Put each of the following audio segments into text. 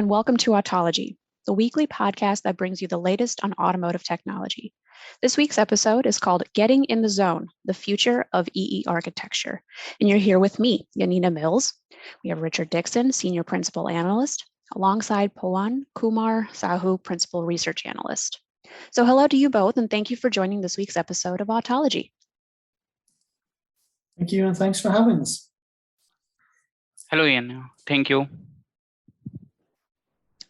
and welcome to Autology, the weekly podcast that brings you the latest on automotive technology. This week's episode is called Getting in the Zone, the Future of EE Architecture. And you're here with me, Yanina Mills. We have Richard Dixon, Senior Principal Analyst, alongside Pawan Kumar Sahu, Principal Research Analyst. So hello to you both, and thank you for joining this week's episode of Autology. Thank you, and thanks for having us. Hello, Ian. Thank you.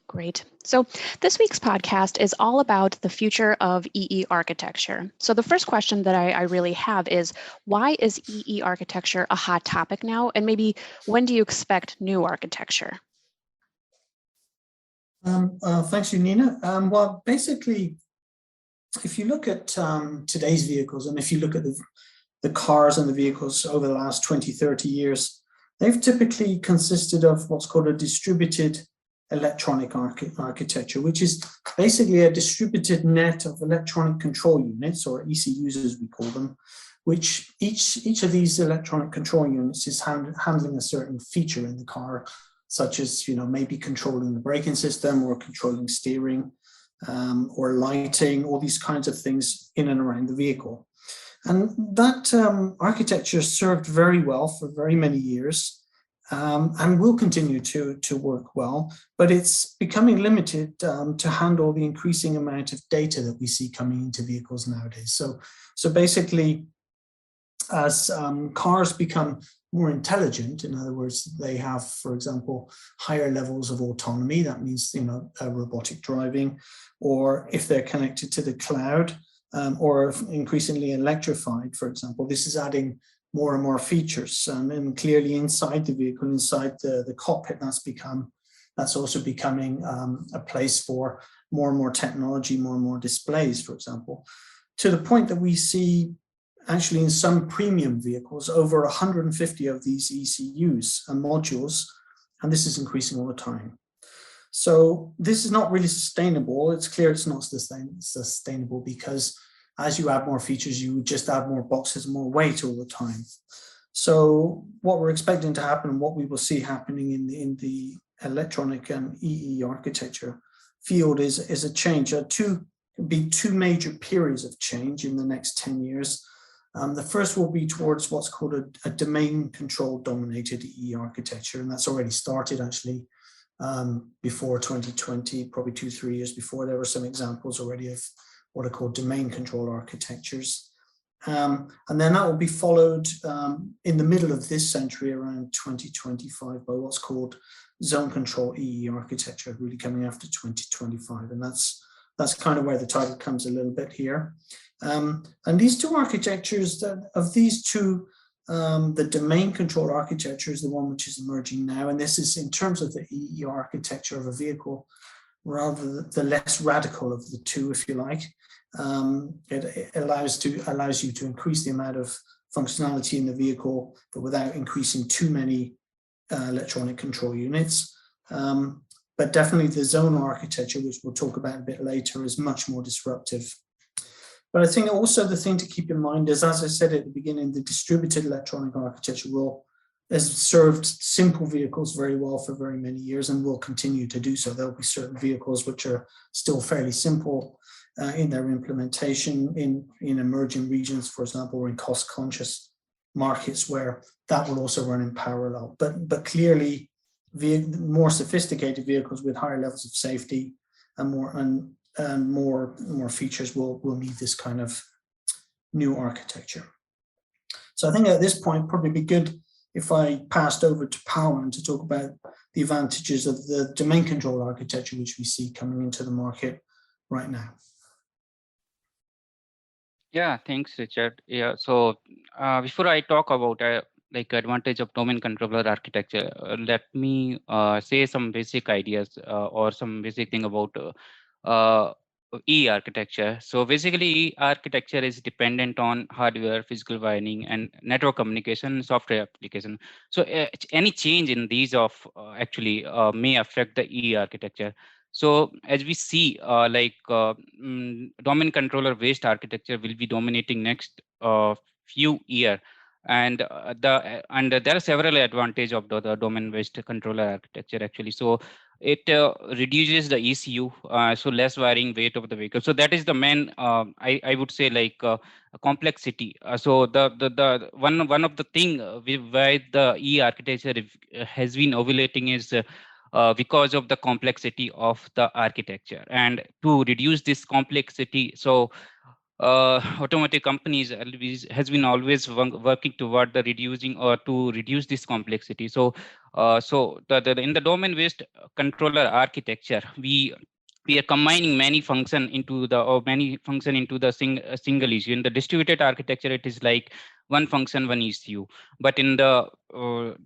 Great. So this week's podcast is all about the future of EE architecture. So the first question that I really have is, why is EE architecture a hot topic now? And maybe when do you expect new architecture? Thanks, Nina. Well, basically, if you look at today's vehicles, and if you look at the cars and the vehicles over the last 20, 30 years, they've typically consisted of what's called a distributed electronic architecture, which is basically a distributed net of electronic control units, or ECUs as we call them, which each of these electronic control units is handling a certain feature in the car, such as, maybe controlling the braking system or controlling steering or lighting, all these kinds of things in and around the vehicle. And that architecture served very well for very many years and will continue to work well, but it's becoming limited to handle the increasing amount of data that we see coming into vehicles nowadays. So basically, as cars become more intelligent, in other words, they have, for example, higher levels of autonomy, that means, robotic driving, or if they're connected to the cloud, or increasingly electrified, for example, this is adding more and more features. And clearly inside the vehicle, inside the cockpit, that's also becoming a place for more and more technology, more and more displays, for example, to the point that we see actually in some premium vehicles over 150 of these ECUs and modules, and this is increasing all the time. So this is not really sustainable. It's clear it's not sustainable because as you add more features, you just add more boxes, more weight all the time. So what we're expecting to happen, and what we will see happening in the electronic and EE architecture field is a change. Two major periods of change in the next 10 years. The first will be towards what's called a domain control dominated EE architecture, and that's already started actually. Before 2020, probably 2-3 years before, there were some examples already of what are called domain control architectures. And then that will be followed in the middle of this century, around 2025, by what's called zone control EE architecture, really coming after 2025. And that's kind of where the title comes a little bit here. And these two architectures, of these two, the domain control architecture is the one which is emerging now, and this is in terms of the EE architecture of a vehicle, rather the less radical of the two, if you like. It allows you to increase the amount of functionality in the vehicle, but without increasing too many electronic control units. But definitely the zonal architecture, which we'll talk about a bit later, is much more disruptive. But I think also the thing to keep in mind is, as I said at the beginning, the distributed electronic architecture has served simple vehicles very well for very many years and will continue to do so. There'll be certain vehicles which are still fairly simple in their implementation in emerging regions, for example, or in cost-conscious markets where that will also run in parallel. But clearly, more sophisticated vehicles with higher levels of safety and more features will need this kind of new architecture. So I think at this point, probably be good if I passed over to Pawan to talk about the advantages of the domain control architecture, which we see coming into the market right now. Yeah, thanks, Richard. Yeah, so before I talk about advantage of domain controller architecture, let me say some basic ideas or some basic thing about E architecture. So basically, E architecture is dependent on hardware, physical wiring, and network communication, software application. So any change in these actually may affect the E architecture. So as we see, domain controller based architecture will be dominating next few years. And there are several advantages of the domain based controller architecture actually. So it reduces the ECU, so less wiring weight of the vehicle. So that is the main, I would say, like complexity. So the one of the thing why the E architecture has been ovulating is because of the complexity of the architecture, and to reduce this complexity, so automotive companies has been always working toward the reducing or to reduce this complexity. So in the domain based controller architecture, we are combining many function into the single issue. In the distributed architecture, it is like one function, one issue. But in the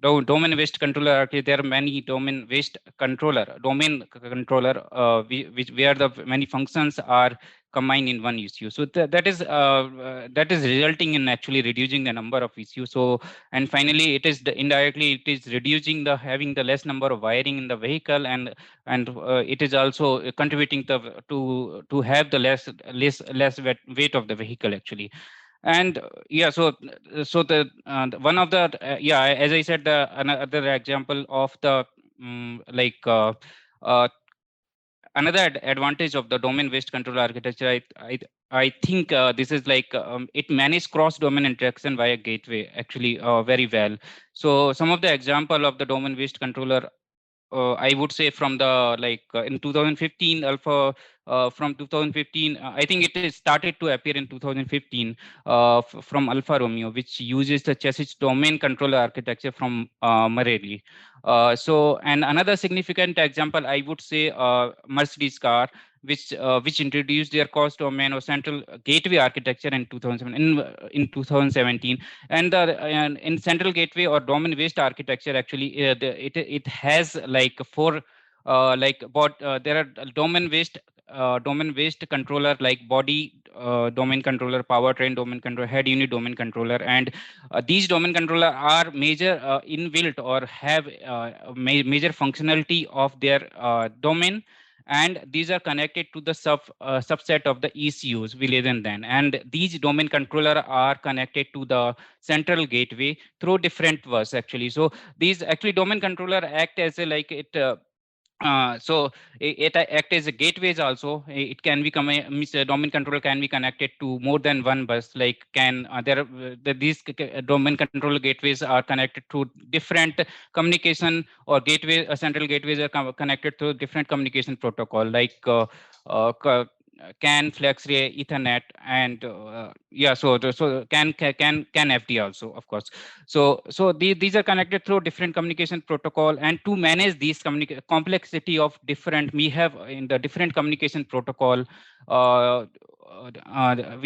domain based controller architecture, there are many domain controller where the many functions are combined in one issue. So that is resulting in actually reducing the number of issues. So, and finally, it is indirectly it is reducing the having the less number of wiring in the vehicle, and it is also contributing to have the less weight of the vehicle actually. And yeah, so the one of the yeah, as I said, the another example of the uh, another advantage of the domain-based control architecture, I think this is like it manages cross-domain interaction via gateway actually very well. So some of the example of the domain-based controller, I would say from the in 2015 Alpha, from 2015, I think it is started to appear in 2015 from Alfa Romeo, which uses the chassis domain controller architecture from Marelli. So, and another significant example, I would say Mercedes car, which introduced their cross domain or central gateway architecture in 2017. And in central gateway or domain based architecture, actually it has like four about there are domain based controller like body domain controller, powertrain domain controller, head unit domain controller. And these domain controller are major inbuilt or have major functionality of their domain, and these are connected to the subset of the ECUs we live in then. And these domain controller are connected to the central gateway through different bus actually. So these actually domain controller act as a like it so it act as a gateways also. It can be means a domain controller can be connected to more than one bus. Like can these domain controller gateways are connected to different communication or gateway. Central gateways are connected to different communication protocol like uh, CAN, FlexRay, Ethernet, and yeah. So can FD also, of course. So these are connected through different communication protocol, and to manage these complexity of different, we have in the different communication protocol. We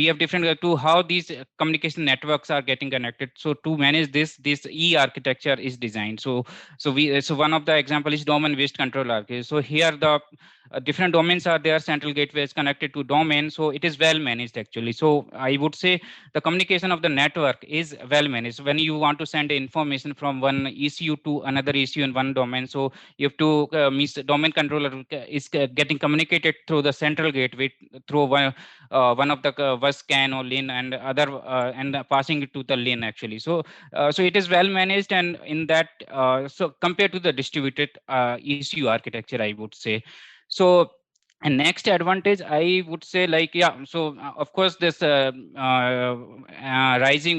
have different to how these communication networks are getting connected. So to manage this E architecture is designed. So one of the example is domain based control architecture. So here the different domains are there, central gateways connected to domain, so it is well managed actually. So I would say the communication of the network is well managed. When you want to send information from one ECU to another ECU in one domain, so you have to means the domain controller is getting communicated through the central gateway through one of the bus CAN or lane, and other and passing it to the lane actually. So it is well managed, and in that so compared to the distributed ECU architecture, I would say. So, and next advantage, I would say, like, yeah, so of course this rising,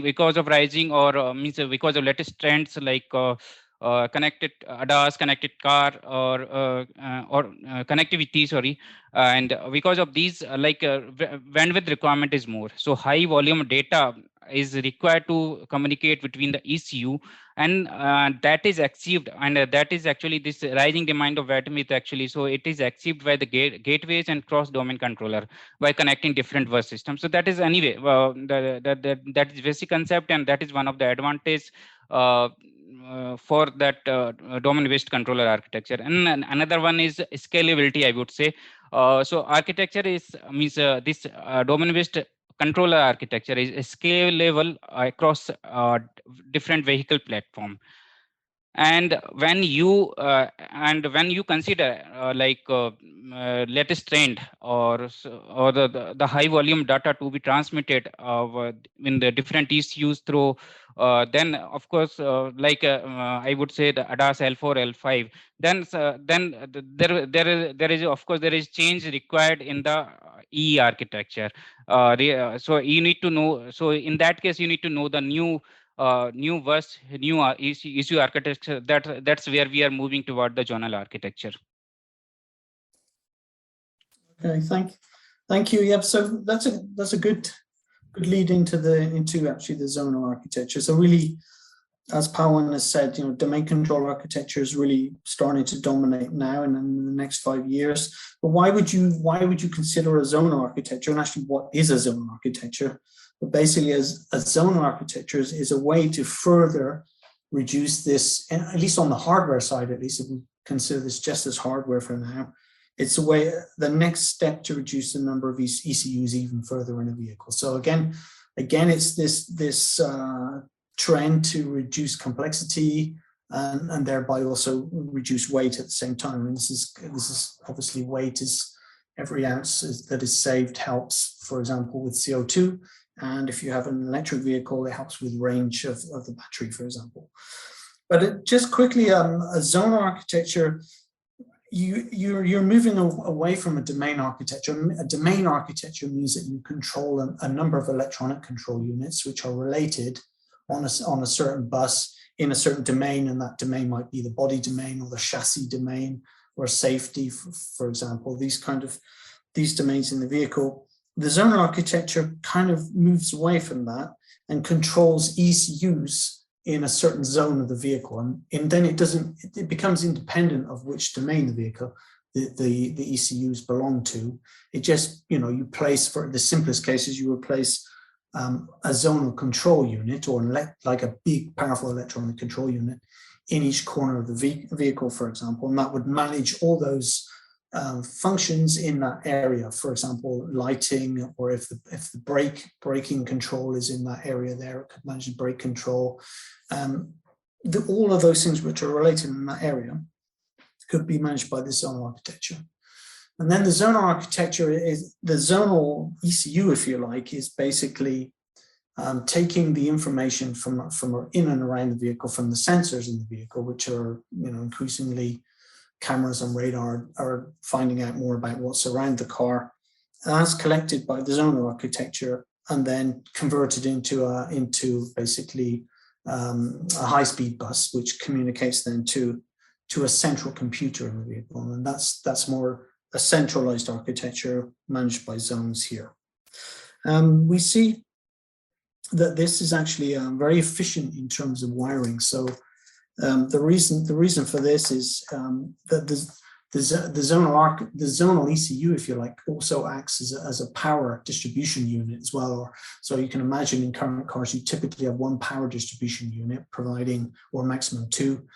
because of rising or means because of latest trends like connected ADAS, connected car, or connectivity, sorry. And because of these bandwidth requirement is more, so high volume data is required to communicate between the ECU, and that is achieved, and that is actually this rising demand of bandwidth actually. So it is achieved by the gateways and cross domain controller by connecting different bus systems. So that is anyway that is basic concept, and that is one of the advantage for that domain based controller architecture. And another one is scalability, I would say. So architecture is means this domain based controller architecture is scalable across different vehicle platform. And when you consider latest trend or the high volume data to be transmitted in the different ECUs through, then of course I would say the ADAS L4 L5, there is of course there is change required in the EE architecture. So you need to know, so in that case you need to know the new verse, new issue architecture. That's where we are moving toward the zonal architecture. Okay, thank you. Yep. So that's a good lead into actually the zonal architecture. So really, as Pawan has said, domain control architecture is really starting to dominate now and in the next 5 years. But why would you consider a zonal architecture? And actually, what is a zonal architecture? But basically, as a zonal architecture is a way to further reduce this, at least on the hardware side, at least if we consider this just as hardware for now, it's a way, the next step to reduce the number of ECUs even further in a vehicle. So again, it's this trend to reduce complexity and thereby also reduce weight at the same time. And this is obviously, weight is every ounce that is saved helps, for example, with CO2. And if you have an electric vehicle, it helps with range of the battery, for example. But just quickly, a zonal architecture, you're moving away from a domain architecture. A domain architecture means that you control a number of electronic control units which are related on a certain bus in a certain domain, and that domain might be the body domain or the chassis domain or safety, for example. These domains in the vehicle. The zonal architecture kind of moves away from that and controls ECUs in a certain zone of the vehicle, and then it becomes independent of which domain the ECUs belong to. It just, you place, for the simplest cases, you replace a zonal control unit or like a big powerful electronic control unit in each corner of the vehicle, for example, and that would manage all those functions in that area. For example, lighting, or if the braking control is in that area there, it could manage the brake control. All of those things which are related in that area could be managed by the zonal architecture. And then the zonal architecture is the zonal ECU, if you like, is basically taking the information from in and around the vehicle, from the sensors in the vehicle, which are increasingly cameras and radar are finding out more about what's around the car. That's collected by the zonal architecture and then converted into basically a high-speed bus, which communicates then to a central computer in the vehicle, and that's more a centralized architecture managed by zones here. We see that this is actually very efficient in terms of wiring. So the reason for this is that the zonal ECU, if you like, also acts as a power distribution unit as well. So you can imagine in current cars, you typically have one power distribution unit providing, or maximum two,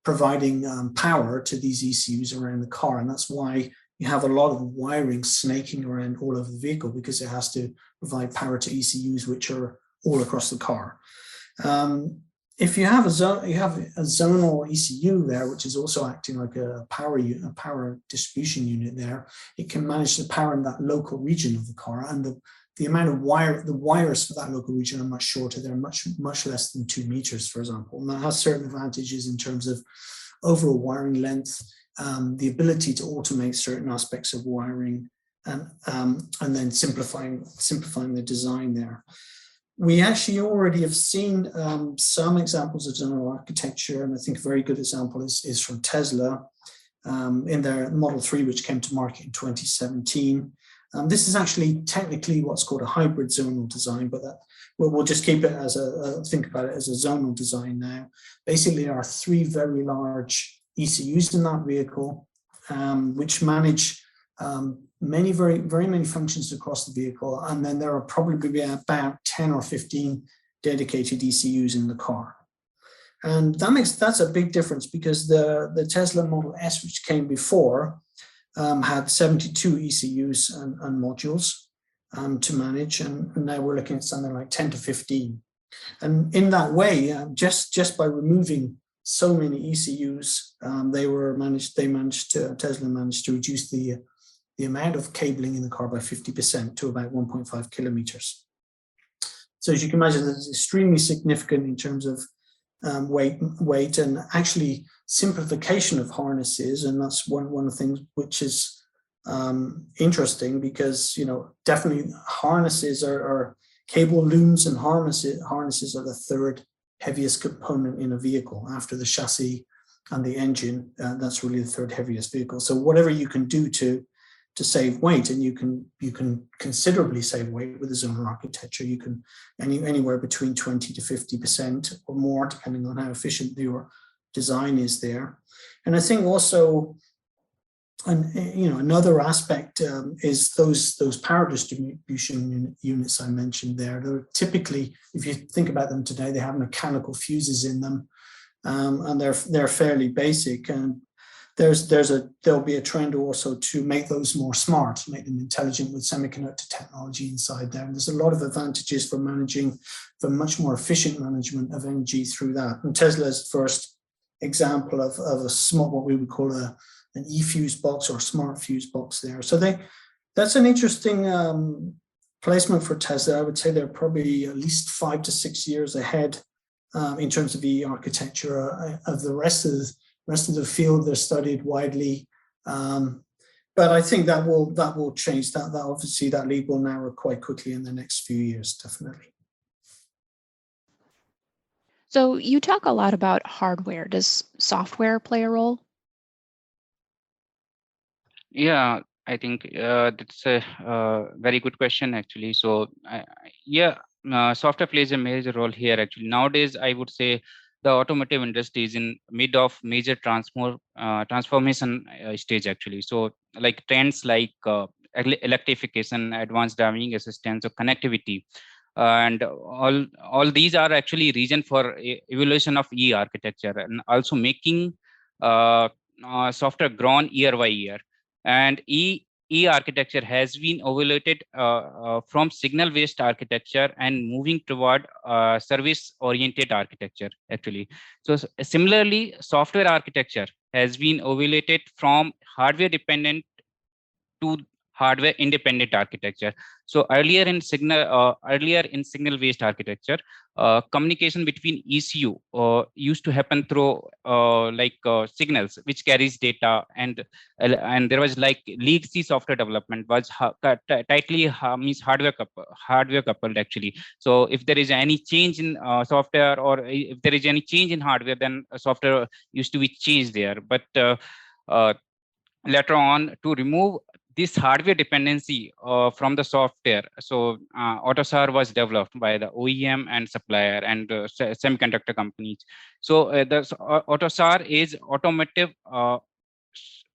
providing power to these ECUs around the car. And that's why you have a lot of wiring snaking around all over the vehicle, because it has to provide power to ECUs which are all across the car. If you have a zonal ECU there, which is also acting like a power distribution unit there, it can manage the power in that local region of the car, and the amount of wires for that local region are much shorter. They're much less than 2 meters, for example, and that has certain advantages in terms of overall wiring length, the ability to automate certain aspects of wiring, and then simplifying the design there. We actually already have seen some examples of zonal architecture, and I think a very good example is from Tesla in their Model 3, which came to market in 2017. This is actually technically what's called a hybrid zonal design, but we'll just keep it as think about it as a zonal design now. Basically, there are 3 very large ECUs in that vehicle, which manage very many functions across the vehicle, and then there are probably about 10 or 15 dedicated ECUs in the car. And that's a big difference, because the Tesla Model S, which came before, had 72 ECUs and modules to manage, and now we're looking at something like 10 to 15. And in that way, just by removing so many ECUs, Tesla managed to reduce the amount of cabling in the car by 50% to about 1.5 kilometers. So as you can imagine, that's extremely significant in terms of weight and actually simplification of harnesses. And that's one of the things which is interesting, because, you know, definitely harnesses are cable looms, and harnesses are the third heaviest component in a vehicle after the chassis and the engine. That's really the third heaviest vehicle. So whatever you can do to save weight, and you can considerably save weight with the zonal architecture. You can anywhere between 20 to 50% or more, depending on how efficient your design is there. And I think also, another aspect is those power distribution units I mentioned there. They're typically, if you think about them today, they have mechanical fuses in them, and they're fairly basic. And there'll be a trend also to make those more smart, make them intelligent with semiconductor technology inside there. And there's a lot of advantages for much more efficient management of energy through that. And Tesla's first example of a smart, what we would call an e-fuse box or smart fuse box there. So that's an interesting placement for Tesla. I would say they're probably at least 5 to 6 years ahead in terms of the architecture of the rest of the field. They're studied widely, but I think that will change. That obviously that lead will narrow quite quickly in the next few years, definitely. So you talk a lot about hardware. Does software play a role? Yeah, I think that's a very good question, actually. So software plays a major role here, actually. Nowadays, I would say the automotive industry is in mid of major transformation stage, actually. So like trends like electrification, advanced driving assistance, or connectivity, and all these are actually reason for evolution of e-architecture, and also making software grown year by year. And e-architecture has been evaluated from signal-based architecture and moving toward service-oriented architecture, actually. So similarly, software architecture has been evaluated from hardware-dependent to hardware independent architecture. So earlier in signal-based architecture, communication between ECU used to happen through signals which carries data, and there was like legacy software development was tightly means hardware coupled, actually. So if there is any change in software, or if there is any change in hardware, then software used to be changed there. But later on, to remove this hardware dependency from the software, so AUTOSAR was developed by the OEM and supplier and semiconductor companies. So the AUTOSAR is automotive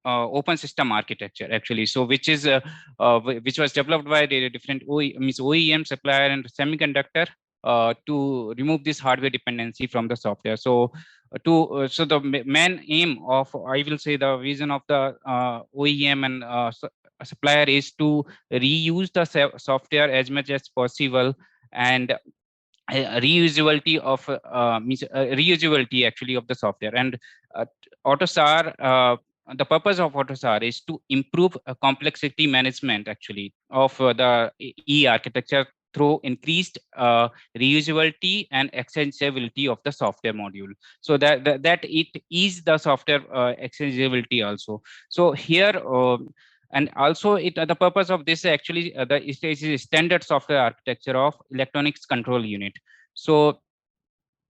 open system architecture, actually. So which was developed by the different OEM, supplier, and semiconductor to remove this hardware dependency from the software. So so the main aim of, I will say, the vision of the OEM and supplier is to reuse the software as much as possible, and reusability actually of the software. And AUTOSAR, the purpose of AUTOSAR is to improve complexity management, actually, of the e-architecture through increased reusability and extensibility of the software module, so that it is the software extensibility also. So here, and also the purpose of this actually is a standard software architecture of electronics control unit. So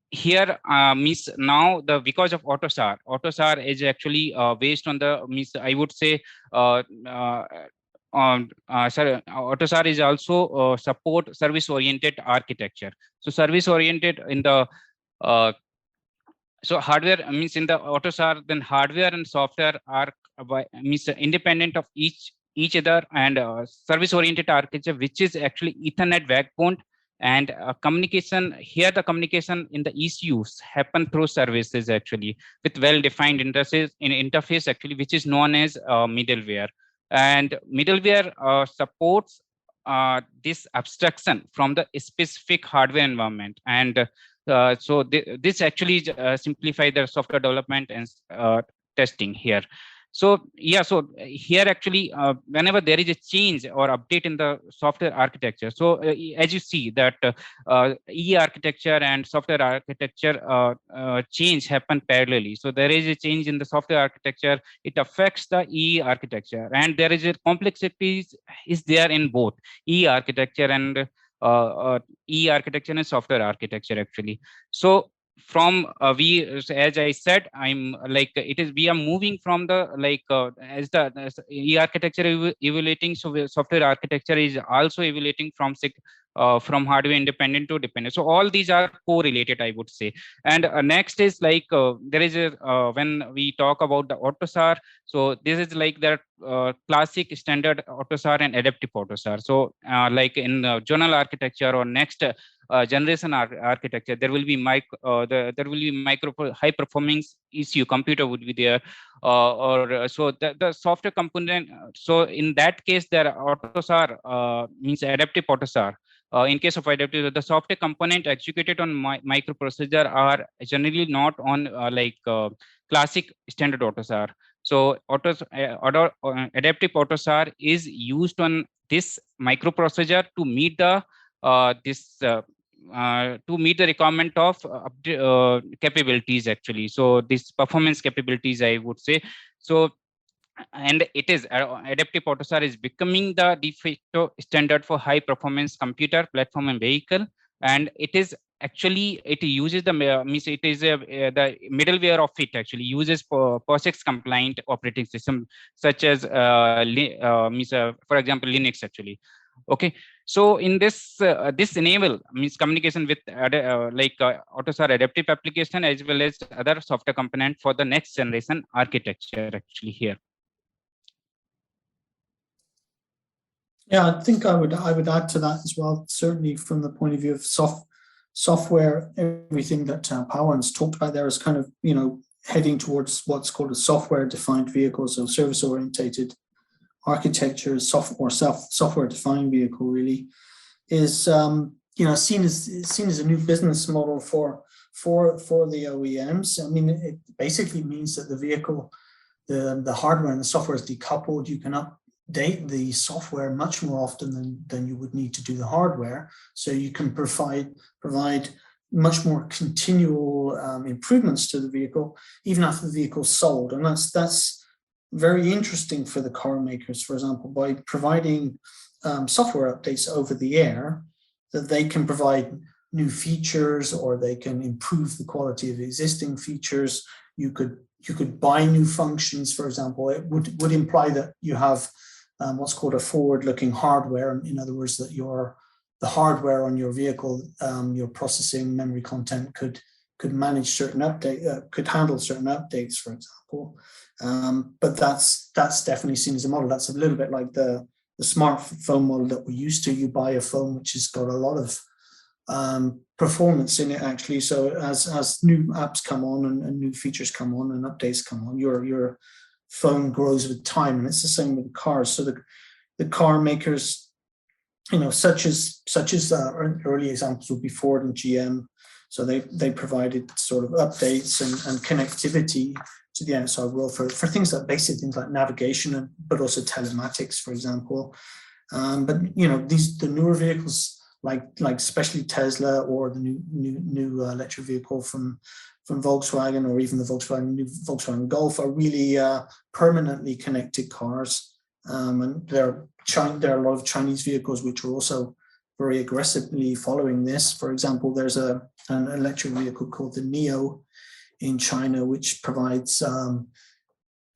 here means now because of AUTOSAR is actually based on the I would say AUTOSAR is also support service-oriented architecture. So service-oriented in the so hardware means in the AUTOSAR, then hardware and software are independent of each other, and service-oriented architecture, which is actually Ethernet backbone, and communication. Here the communication in the ECUs happen through services, actually, with well-defined interface actually, which is known as middleware. And middleware supports this abstraction from the specific hardware environment, and So this actually simplify the software development and testing here. So yeah, so here actually, whenever there is a change or update in the software architecture, so as you see that EE architecture and software architecture change happen parallelly. So there is a change in the software architecture, it affects the EE architecture, and there is a complexity is there in both EE architecture and EE architecture and software architecture actually. So from as I said, I'm like it is we are moving from the as E architecture evaluating, so software architecture is also evaluating from hardware independent to dependent. So all these are correlated, I would say. And next is there is a when we talk about the AUTOSAR, so this is like the classic standard AUTOSAR and adaptive AUTOSAR. So like in journal architecture or next generation architecture, there will be micro high performance ECU computer would be there, so the software component. So in that case, there AUTOSAR means adaptive AUTOSAR. In case of adaptive, the software component executed on microprocessor are generally not on classic standard AUTOSAR. So adaptive AUTOSAR is used on this microprocessor to meet the to meet the requirement of capabilities actually. So this performance capabilities, I would say. So and it is adaptive AUTOSAR is becoming the de facto standard for high performance computer platform and vehicle, and it is actually it uses the means it is the middleware of it actually uses POSIX compliant operating system such as for example Linux actually. Okay, so in this this enable means communication with AUTOSAR adaptive application as well as other software component for the next generation architecture actually here. Yeah, I think I would add to that as well. Certainly, from the point of view of software, everything that Pawan's talked about there is kind of heading towards what's called a software-defined vehicle, so service-orientated architecture, software-defined vehicle really is seen as a new business model for the OEMs. I mean, it basically means that the vehicle, the hardware and the software is decoupled. You can update the software much more often than you would need to do the hardware. So you can provide much more continual improvements to the vehicle, even after the vehicle's sold. And that's very interesting for the car makers, for example, by providing software updates over the air, that they can provide new features or they can improve the quality of existing features. You could buy new functions, for example. It would imply that you have what's called a forward-looking hardware. In other words, that the hardware on your vehicle, your processing memory content could manage certain could handle certain updates, for example. But that's definitely seen as a model. That's a little bit like the smartphone model that we used to. You buy a phone which has got a lot of performance in it actually. So as new apps come on and new features come on and updates come on, your phone grows with time, and it's the same with cars. So the car makers, such as early examples would be Ford and GM. So they provided sort of updates and connectivity to the outside world for things like basic things like navigation, but also telematics, for example. But the newer vehicles like especially Tesla or the new electric vehicle from Volkswagen, or even the new Volkswagen Golf, are really permanently connected cars. And there are a lot of Chinese vehicles which are also very aggressively following this. For example, there's an electric vehicle called the NIO in China, which provides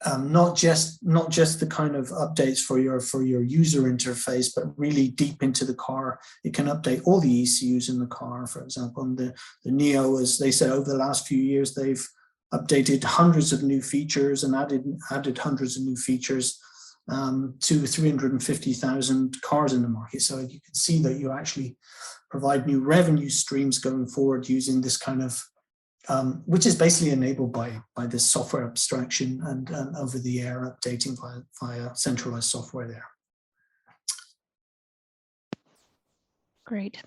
not just the kind of updates for your user interface, but really deep into the car. It can update all the ECUs in the car, for example. And the NIO, as they said, over the last few years, they've updated hundreds of new features and added hundreds of new features to 350,000 cars in the market. So you can see that you actually provide new revenue streams going forward using this kind of which is basically enabled by this software abstraction and over-the-air updating via centralized software there. Great.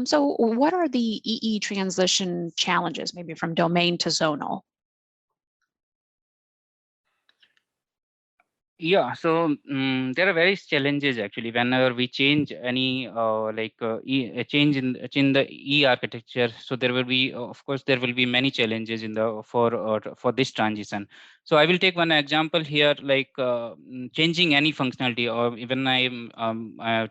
So what are the EE transition challenges, maybe from domain to zonal? Yeah, so there are various challenges actually whenever we change any a change in the E architecture. So there will be, of course, there will be many challenges in the for this transition. So I will take one example here, like changing any functionality, or even I'm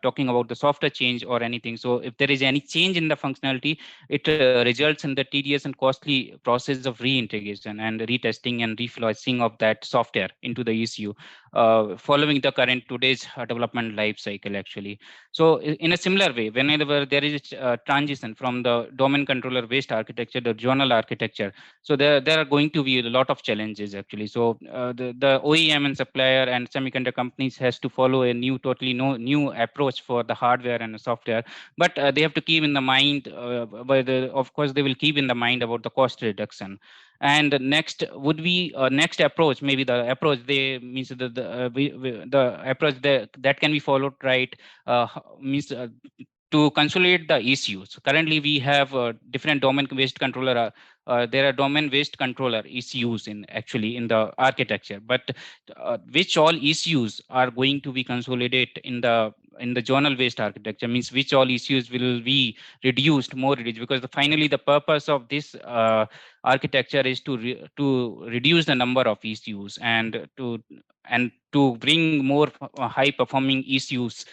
talking about the software change or anything. So if there is any change in the functionality, it results in the tedious and costly process of reintegration and retesting and reflushing of that software into the ECU. Following the current today's development life cycle actually. So in a similar way, whenever there is a transition from the domain controller based architecture to zonal architecture, so there are going to be a lot of challenges actually. So the OEM and supplier and semiconductor companies has to follow a new approach for the hardware and the software, but they have to keep in the mind, of course they will keep in the mind about the cost reduction. And next would be next approach, maybe the approach they means the approach that can be followed, right? Means to consolidate the issues. Currently, we have different domain-based controller. There are domain-based controller ECUs in actually in the architecture, but which all ECUs are going to be consolidated in the zonal-based architecture, means which all ECUs will be more reduced, because finally the purpose of this architecture is to reduce the number of ECUs and to bring more high performing ECUs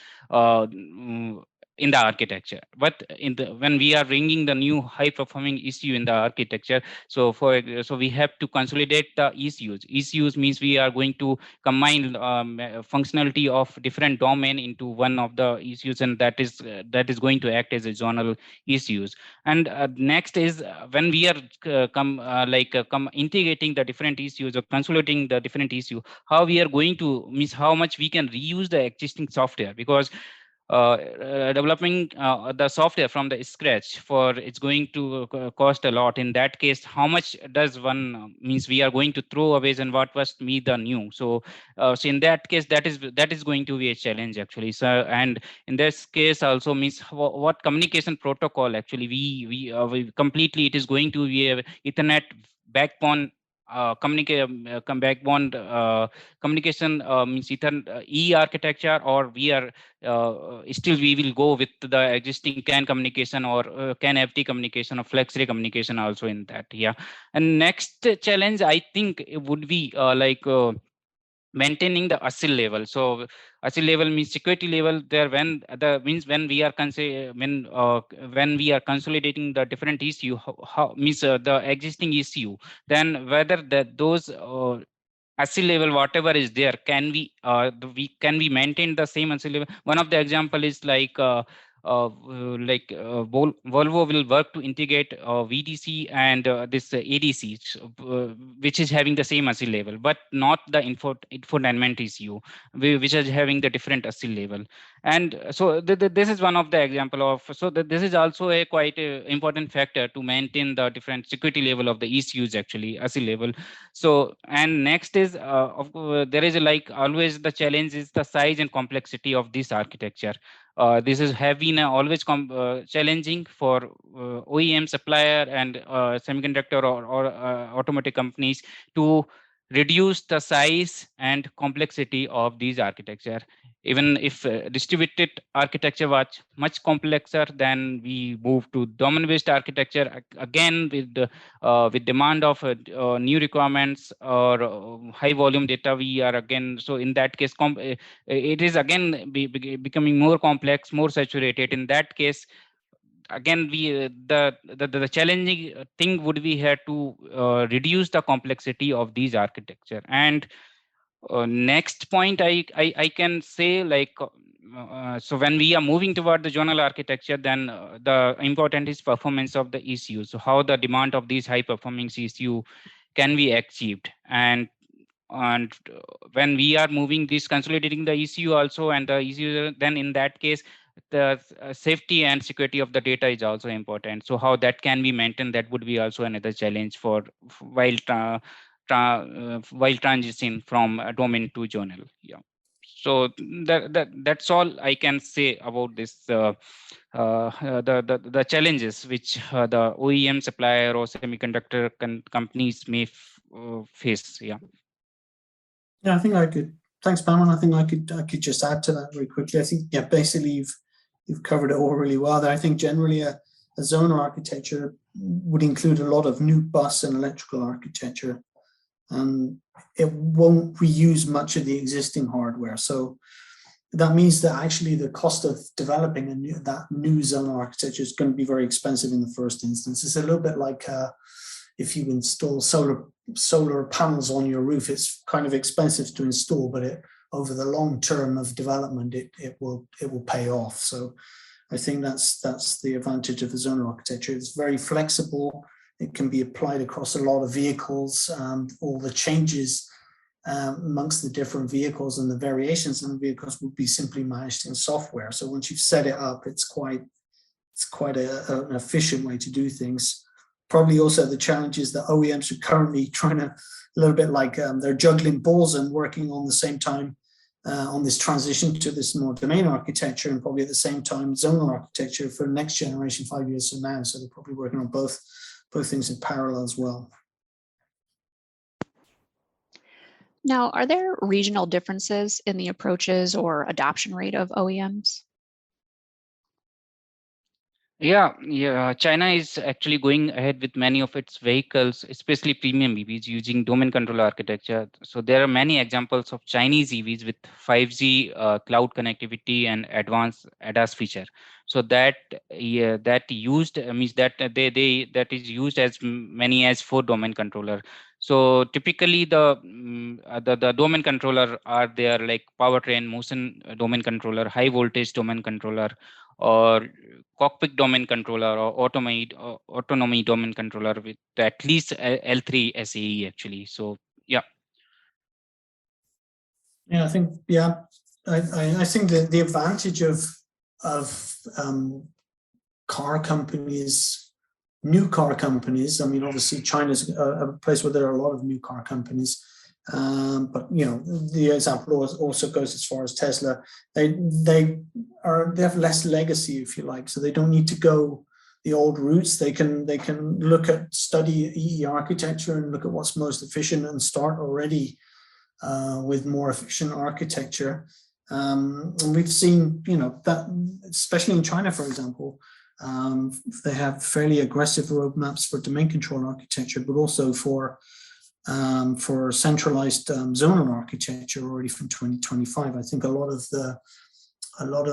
in the architecture. But when we are bringing the new high performing ECU in the architecture, so we have to consolidate the ECUs. ECUs means we are going to combine functionality of different domain into one of the ECUs, and that is going to act as a zonal ECUs. And next is when we are integrating the different ECUs or consolidating the different ECU, how we are going to means how much we can reuse the existing software, because developing the software from the scratch for it's going to cost a lot. In that case, how much does one means we are going to throw away, and what must be the new? So in that case, that is going to be a challenge actually. So, and in this case also means what communication protocol actually we completely, it is going to be a Ethernet backbone backbone communication, means E architecture, or we are still we will go with the existing CAN communication or CAN FT communication or FlexRay communication also in that. Yeah. And next challenge I think it would be maintaining the ASIL level. So ASIL level means security level there, when the means when we are when we are consolidating the different ECU, how means the existing ECU, then whether those ASIL level whatever is there, can we maintain the same ASIL level? One of the example is Volvo will work to integrate VDC and this ADC, which is having the same ASIL level, but not the infotainment ECU, which is having the different ASIL level. And so this is one of the example of, so this is also a quite important factor to maintain the different security level of the ECUs actually, ASIL level. So, and next is there is like always the challenge is the size and complexity of this architecture. This have been always challenging for OEM supplier and semiconductor or automotive companies to reduce the size and complexity of these architecture. Even if distributed architecture was much complexer, then we move to domain-based architecture again with demand of new requirements or high volume data. We are again, so in that case it is again becoming more complex, more saturated. In that case, again we the challenging thing would be here to reduce the complexity of these architecture. And next point I can say, like so when we are moving toward the zonal architecture, then the important is performance of the ECU. So how the demand of these high performing ECU can be achieved. And when we are moving this consolidating the ECU also, and the ECU, then in that case the safety and security of the data is also important. So how that can be maintained, that would be also another challenge for while transitioning from a domain to zonal. Yeah. So that's all I can say about this. The challenges which the OEM supplier or semiconductor companies may face. Yeah. Yeah, I think I could. Thanks, Pawan. I think I could just add to that very quickly. I think basically you've covered it all really well there. I think generally a zonal architecture would include a lot of new bus and electrical architecture, and it won't reuse much of the existing hardware. So that means that actually the cost of developing that new zonal architecture is going to be very expensive in the first instance. It's a little bit like if you install solar panels on your roof, it's kind of expensive to install, but over the long term of development, it will pay off. So I think that's the advantage of the zonal architecture. It's very flexible. It can be applied across a lot of vehicles. All the changes amongst the different vehicles and the variations in the vehicles will be simply managed in software. So once you've set it up, it's quite an efficient way to do things. Probably also the challenge is that OEMs are currently trying to, a little bit like they're juggling balls and working on the same time on this transition to this more domain architecture, and probably at the same time zonal architecture for the next generation 5 years from now. So they're probably working on both things in parallel as well. Now, are there regional differences in the approaches or adoption rate of OEMs? Yeah. China is actually going ahead with many of its vehicles, especially premium EVs, using domain controller architecture. So there are many examples of Chinese EVs with 5G cloud connectivity and advanced ADAS feature. So that used means that that is used as many as 4 domain controller. So typically the domain controller are there like powertrain, motion domain controller, high voltage domain controller, or cockpit domain controller, or autonomy domain controller with at least L3 SAE actually. So yeah. Yeah, I think I think that the advantage of car companies, new car companies. I mean, obviously China's a place where there are a lot of new car companies. But the example also goes as far as Tesla. They have less legacy, if you like, so they don't need to go the old routes. They can study EE architecture and look at what's most efficient and start already with more efficient architecture. And we've seen that, especially in China, for example, they have fairly aggressive roadmaps for domain control architecture, but also for centralized zonal architecture already from 2025. I think a lot of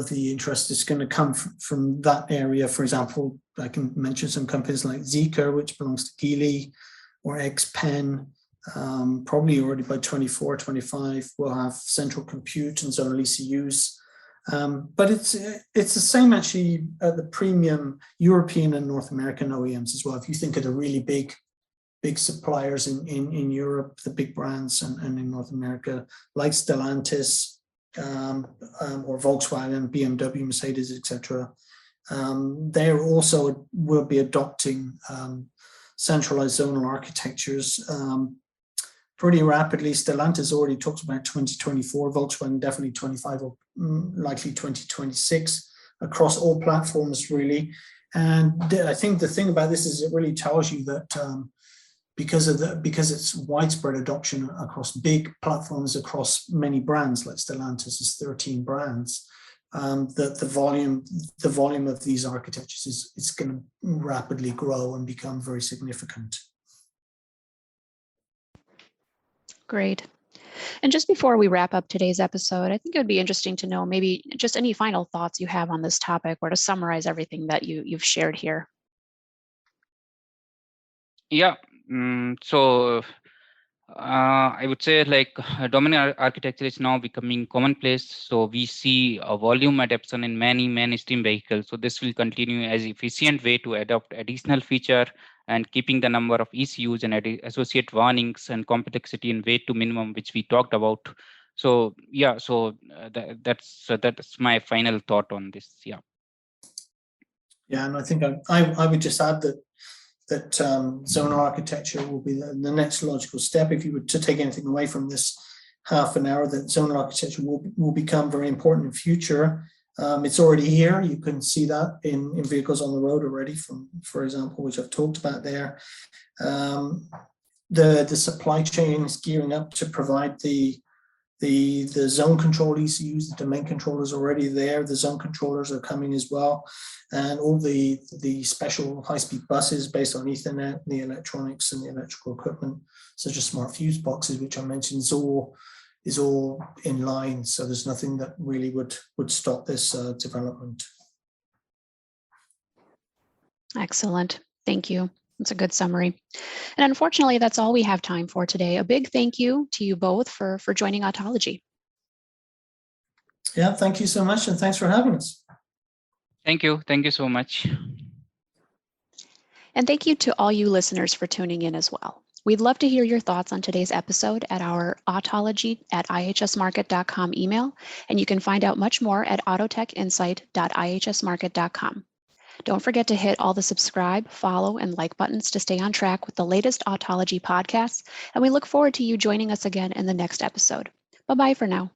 the interest is going to come from that area. For example, I can mention some companies like Zeekr, which belongs to Geely, or XPeng. Probably already by 24, 25, we'll have central compute and zonal ECUs. But it's the same actually at the premium European and North American OEMs as well. If you think of the really big suppliers in Europe, the big brands, and in North America, like Stellantis, or Volkswagen, BMW, Mercedes, etc. They also will be adopting centralized zonal architectures pretty rapidly. Stellantis already talks about 2024, Volkswagen definitely 25, or likely 2026 across all platforms really. And I think the thing about this is it really tells you that because it's widespread adoption across big platforms, across many brands, like Stellantis is 13 brands, that the volume of these architectures is going to rapidly grow and become very significant. Great. And just before we wrap up today's episode, I think it would be interesting to know maybe just any final thoughts you have on this topic, or to summarize everything that you've shared here. Yeah. So I would say like domain architecture is now becoming commonplace. So we see a volume adoption in many mainstream vehicles. So this will continue as efficient way to adopt additional feature and keeping the number of ECUs and associate warnings and complexity in way to minimum, which we talked about. So yeah, so that's my final thought on this. Yeah. Yeah, and I think I would just add that zonal architecture will be the next logical step. If you were to take anything away from this, half an hour that zonal architecture will become very important in future. It's already here. You can see that in vehicles on the road already, for example, which I've talked about there. The supply chain is gearing up to provide the zone control ECUs, the domain controllers already there. The zone controllers are coming as well, and all the special high-speed buses based on Ethernet, the electronics and the electrical equipment, such as smart fuse boxes, which I mentioned, is all in line. So there's nothing that really would stop this development. Excellent. Thank you. That's a good summary. And unfortunately, that's all we have time for today. A big thank you to you both for joining Autology. Yeah, thank you so much, and thanks for having us. Thank you. Thank you so much. And thank you to all you listeners for tuning in as well. We'd love to hear your thoughts on today's episode at our autology@ihsmarkit.com email, and you can find out much more at autotechinsight.ihsmarkit.com. Don't forget to hit all the subscribe, follow, and like buttons to stay on track with the latest Autology podcasts, and we look forward to you joining us again in the next episode. Bye-bye for now.